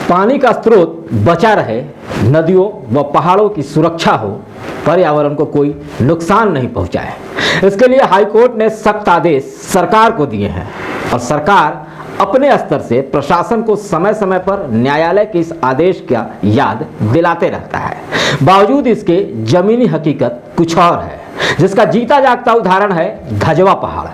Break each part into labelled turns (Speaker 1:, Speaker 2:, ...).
Speaker 1: पानी का स्रोत बचा रहे, नदियों व पहाड़ों की सुरक्षा हो, पर्यावरण को कोई नुकसान नहीं पहुंचाए, इसके लिए हाईकोर्ट ने सख्त आदेश सरकार को दिए हैं और सरकार अपने स्तर से प्रशासन को समय समय पर न्यायालय के इस आदेश का याद दिलाते रहता है। बावजूद इसके जमीनी हकीकत कुछ और है, जिसका जीता जागता उदाहरण है धजवा पहाड़।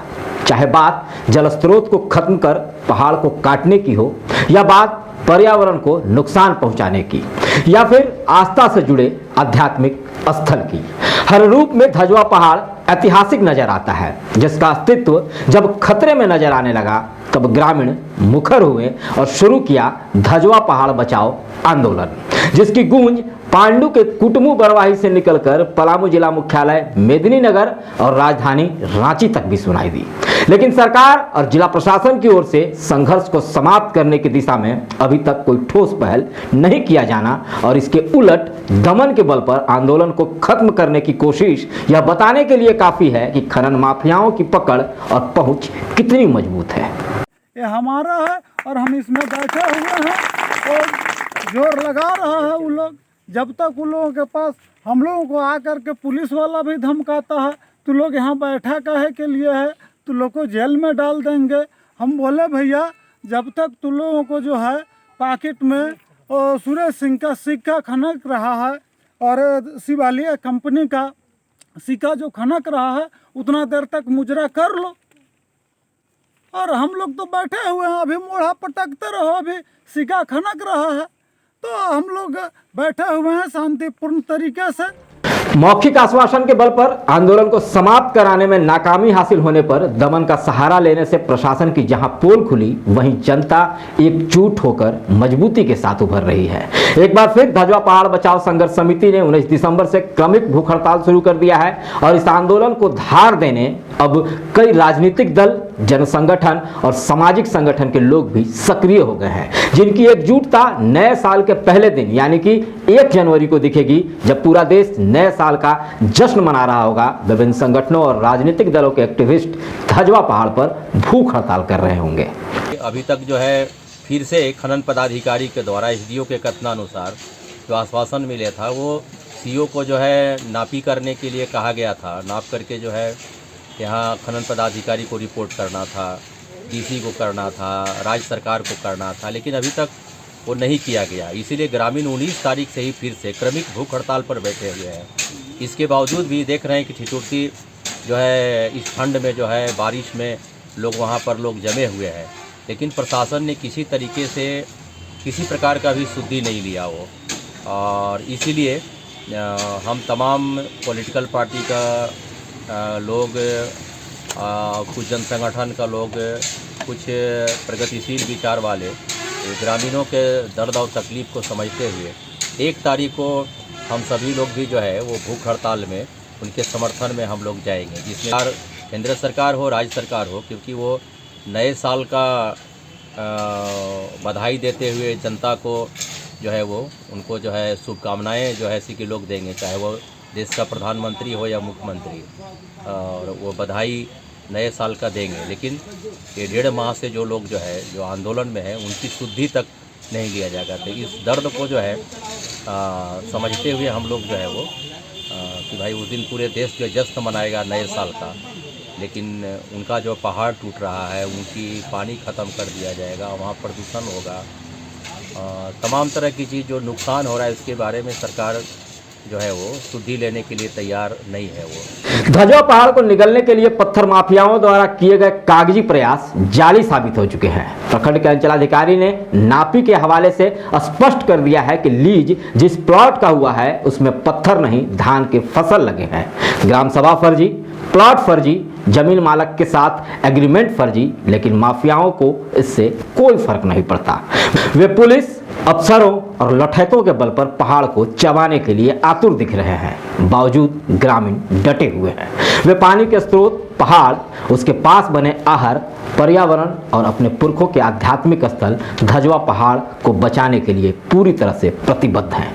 Speaker 1: चाहे बात जल स्रोत को खत्म कर पहाड़ को काटने की हो, या बात पर्यावरण को नुकसान पहुंचाने की, या फिर आस्था से जुड़े आध्यात्मिक स्थल की, हर रूप में धजवा पहाड़ ऐतिहासिक नजर आता है, जिसका अस्तित्व जब खतरे में नजर आने लगा तब ग्रामीण मुखर हुए और शुरू किया धजवा पहाड़ बचाओ आंदोलन, जिसकी गूंज पांडु के कुटुंबु बरवाही से निकलकर पलामू जिला मुख्यालय मेदिनीनगर और राजधानी रांची तक भी सुनाई दी। लेकिन सरकार और जिला प्रशासन की ओर से संघर्ष को समाप्त करने की दिशा में अभी तक कोई ठोस पहल नहीं किया जाना और इसके उलट दमन के बल पर आंदोलन को खत्म करने की कोशिश यह बताने के लिए काफी है कि खनन माफियाओं की पकड़ और पहुंच कितनी मजबूत है।
Speaker 2: ये हमारा है और हम इसमें बैठे हुए हैं और जोर लगा रहा है वो लोग। जब तक उन लोगों के पास हम लोगों को आकर के पुलिस वाला भी धमकाता है, तो लोग यहाँ बैठा काहे के लिए है, तो लोग को जेल में डाल देंगे। हम बोले भैया जब तक तुम लोगों को जो है पॉकेट में सुरेश सिंह का सिक्का खनक रहा है और शिवालिया कंपनी का सिक्का जो खनक रहा है, उतना देर तक मुजरा कर लो। और हम लोग तो बैठे हुए हैं, अभी मोड़ा पटकते रहो, अभी सिक्का खनक रहा है, तो हम लोग बैठे हुए हैं शांतिपूर्ण तरीके से।
Speaker 1: मौखिक आश्वासन के बल पर आंदोलन को समाप्त कराने में नाकामी हासिल होने पर दमन का सहारा लेने से प्रशासन की जहां पोल खुली, वहीं जनता एकजुट होकर मजबूती के साथ उभर रही है। एक बार फिर धजवा पहाड़ बचाओ संघर्ष समिति ने 19 दिसंबर से क्रमिक भूख हड़ताल शुरू कर दिया है और इस आंदोलन को धार देने अब कई राजनीतिक दल, जन संगठन और सामाजिक संगठन के लोग भी सक्रिय हो गए हैं, जिनकी एकजुटता नए साल के पहले दिन यानी कि 1 जनवरी को दिखेगी, जब पूरा देश नए साल का जश्न मना रहा होगा। विभिन्न संगठनों और राजनीतिक दलों के एक्टिविस्ट धजवा पहाड़ पर भूख हड़ताल कर रहे होंगे।
Speaker 3: अभी तक जो है फिर से खनन पदाधिकारी के द्वारा एसडीओ के कथनानुसार जो आश्वासन मिले था, वो सीओ को जो है नापी करने के लिए कहा गया था। नाप करके जो है यहाँ खनन पदाधिकारी को रिपोर्ट करना था, डीसी को करना था, राज्य सरकार को करना था, लेकिन अभी तक वो नहीं किया गया। इसीलिए ग्रामीण 19 तारीख से ही फिर से क्रमिक भूख हड़ताल पर बैठे हुए हैं। इसके बावजूद भी देख रहे हैं कि ठिठुरती जो है इस ठंड में जो है बारिश में लोग वहाँ पर लोग जमे हुए हैं, लेकिन प्रशासन ने किसी तरीके से किसी प्रकार का भी शुद्धि नहीं लिया वो। और इसीलिए हम तमाम पॉलिटिकल पार्टी का लोग, कुछ जन संगठन का लोग, कुछ प्रगतिशील विचार वाले ग्रामीणों के दर्द और तकलीफ़ को समझते हुए 1 तारीख को हम सभी लोग भी जो है वो भूख हड़ताल में उनके समर्थन में हम लोग जाएंगे, जिसमें केंद्र सरकार हो, राज्य सरकार हो, क्योंकि वो नए साल का बधाई देते हुए जनता को जो है वो उनको जो है शुभकामनाएं जो है ऐसी के लोग देंगे, चाहे वो देश का प्रधानमंत्री हो या मुख्यमंत्री, और वो बधाई नए साल का देंगे। लेकिन ये 1.5 माह से जो लोग जो है जो आंदोलन में है, उनकी शुद्धि तक नहीं लिया जाएगा। तो इस दर्द को जो है समझते हुए हम लोग जो है वो कि भाई उस दिन पूरे देश जो जश्न मनाएगा नए साल का, लेकिन उनका जो पहाड़ टूट रहा है, उनकी पानी ख़त्म कर दिया जाएगा, वहाँ प्रदूषण होगा, तमाम तरह की चीज़ जो नुकसान हो रहा है, इसके बारे में सरकार जो है वो शुद्धि लेने के लिए तैयार नहीं है। वो
Speaker 1: धजवा पहाड़ को निगलने के लिए पत्थर माफियाओं द्वारा किए गए कागजी प्रयास जाली साबित हो चुके हैं। प्रखंड के अंचलाधिकारी ने नापी के हवाले से स्पष्ट कर दिया है कि लीज जिस प्लॉट का हुआ है उसमें पत्थर नहीं, धान के फसल लगे हैं। ग्राम सभा फर्जी, प्लॉट फर्जी, जमीन मालक के साथ एग्रीमेंट फर्जी, लेकिन माफियाओं को इससे कोई फर्क नहीं पड़ता। वे पुलिस, अफसरों और लठैतों के बल पर पहाड़ को चबाने के लिए आतुर दिख रहे हैं। बावजूद ग्रामीण डटे हुए हैं। वे पानी के स्रोत, पहाड़, उसके पास बने आहर, पर्यावरण और अपने पुरखों के आध्यात्मिक स्थल धजवा पहाड़ को बचाने के लिए पूरी तरह से प्रतिबद्ध हैं।